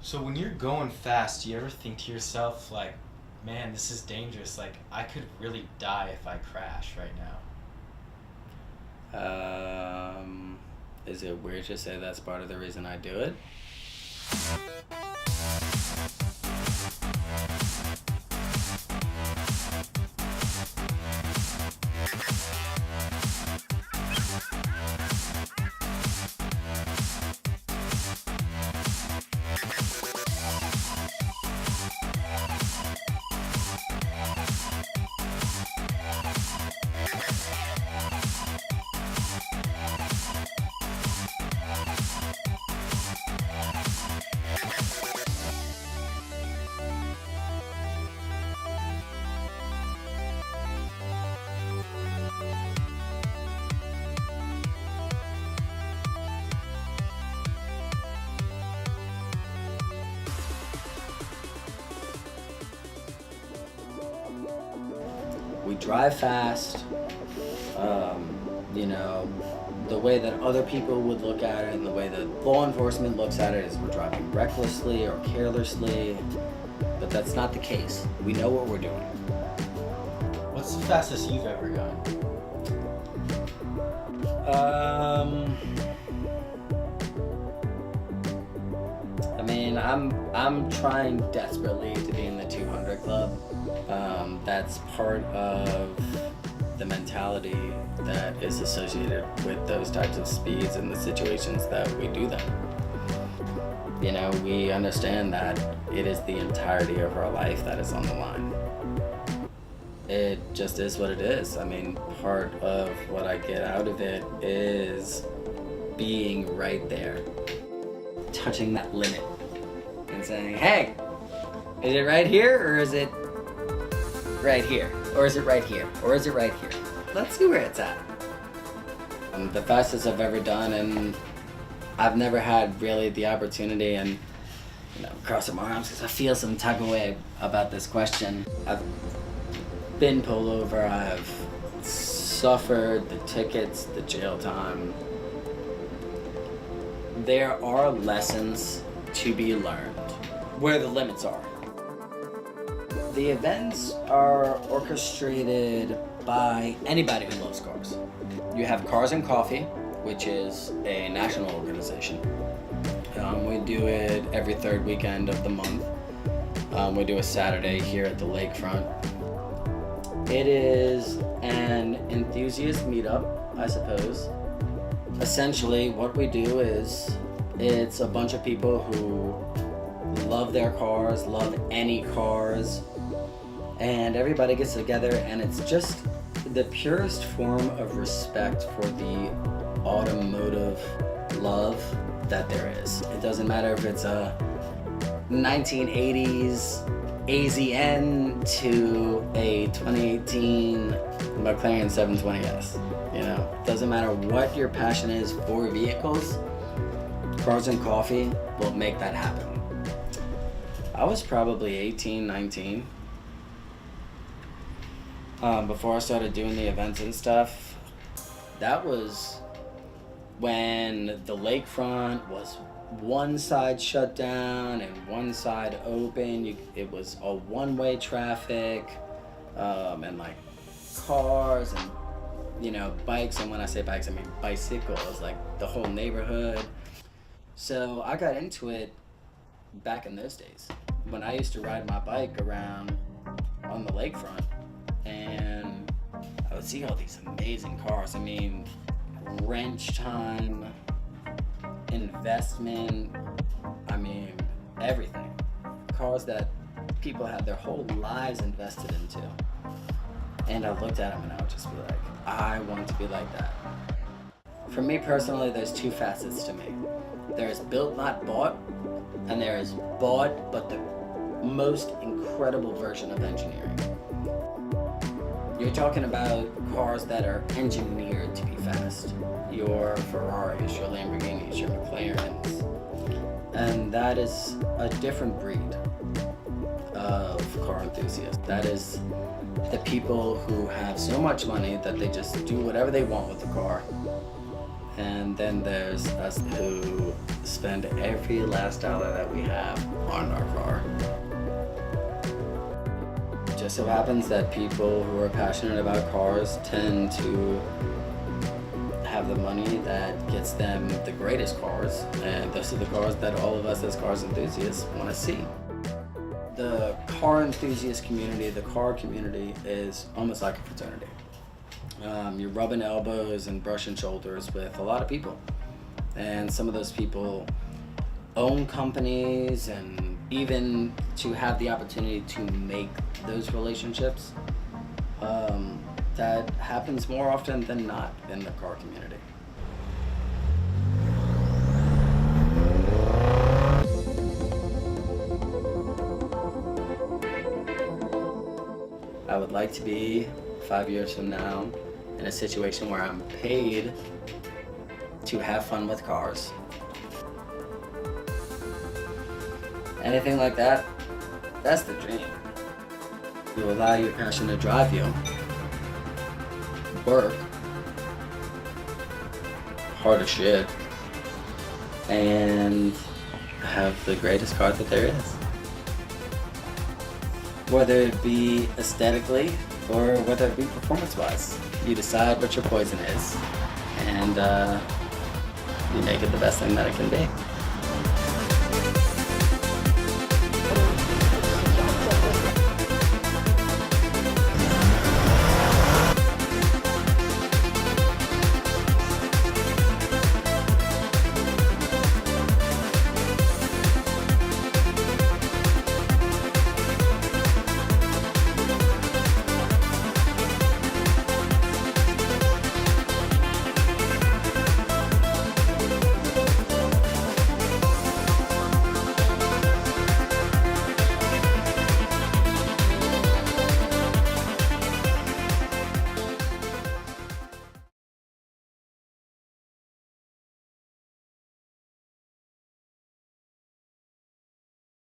So when you're going fast, do you ever think to yourself like, man, this is dangerous. Like I could really die if I crash right now. Um, is it weird to say that's part of the reason I do it? We drive fast. You know, the way that other people would look at it and the way that law enforcement looks at it is we're driving recklessly or carelessly, but that's not the case. We know what we're doing. What's the fastest you've ever gone? I mean, I'm trying desperately to be in the 200 club. That's part of the mentality that is associated with those types of speeds and the situations that we do them. You know, we understand that it is the entirety of our life that is on the line. It just is what it is. I mean, part of what I get out of it is being right there, touching that limit and saying, hey, is it right here or is it right here? Or is it right here? Or is it right here? Let's see where it's at. The fastest I've ever done, and I've never had really the opportunity and, you know, crossing my arms because I feel some tug away about this question. I've been pulled over, I've suffered the tickets, the jail time. There are lessons to be learned where the limits are. The events are orchestrated by anybody who loves cars. You have Cars and Coffee, which is a national organization. We do it every third weekend of the month. We do a Saturday here at the lakefront. It is an enthusiast meetup, I suppose. Essentially, what we do is it's a bunch of people who love their cars, love any cars, and everybody gets together, and it's just the purest form of respect for the automotive love that there is. It doesn't matter if it's a 1980s AZN to a 2018 McLaren 720S. You know, it doesn't matter what your passion is for vehicles, Cars and Coffee will make that happen. I was probably 18, 19. Before I started doing the events and stuff. That was when the lakefront was one side shut down and one side open. It was a one-way traffic, and like cars and, you know, bikes. And when I say bikes, I mean bicycles, like the whole neighborhood. So I got into it back in those days when I used to ride my bike around on the lakefront, and I would see all these amazing cars. I mean, wrench time, investment, I mean, everything. Cars that people had their whole lives invested into. And I looked at them and I would just be like, I want to be like that. For me personally, there's two facets to me. There's built, not bought, and there is bought, but the most incredible version of engineering. You're talking about cars that are engineered to be fast. Your Ferraris, your Lamborghinis, your McLarens. And that is a different breed of car enthusiasts. That is the people who have so much money that they just do whatever they want with the car. And then there's us who spend every last dollar that we have on our car. It just so happens that people who are passionate about cars tend to have the money that gets them the greatest cars, and those are the cars that all of us as cars enthusiasts want to see. The car enthusiast community, the car community, is almost like a fraternity. You're rubbing elbows and brushing shoulders with a lot of people, and some of those people own companies, and even to have the opportunity to make those relationships, that happens more often than not in the car community. I would like to be 5 years from now in a situation where I'm paid to have fun with cars. Anything like that, that's the dream. You allow your passion to drive you. Work hard as shit and have the greatest car that there is. Whether it be aesthetically or whether it be performance-wise, you decide what your poison is, and you make it the best thing that it can be.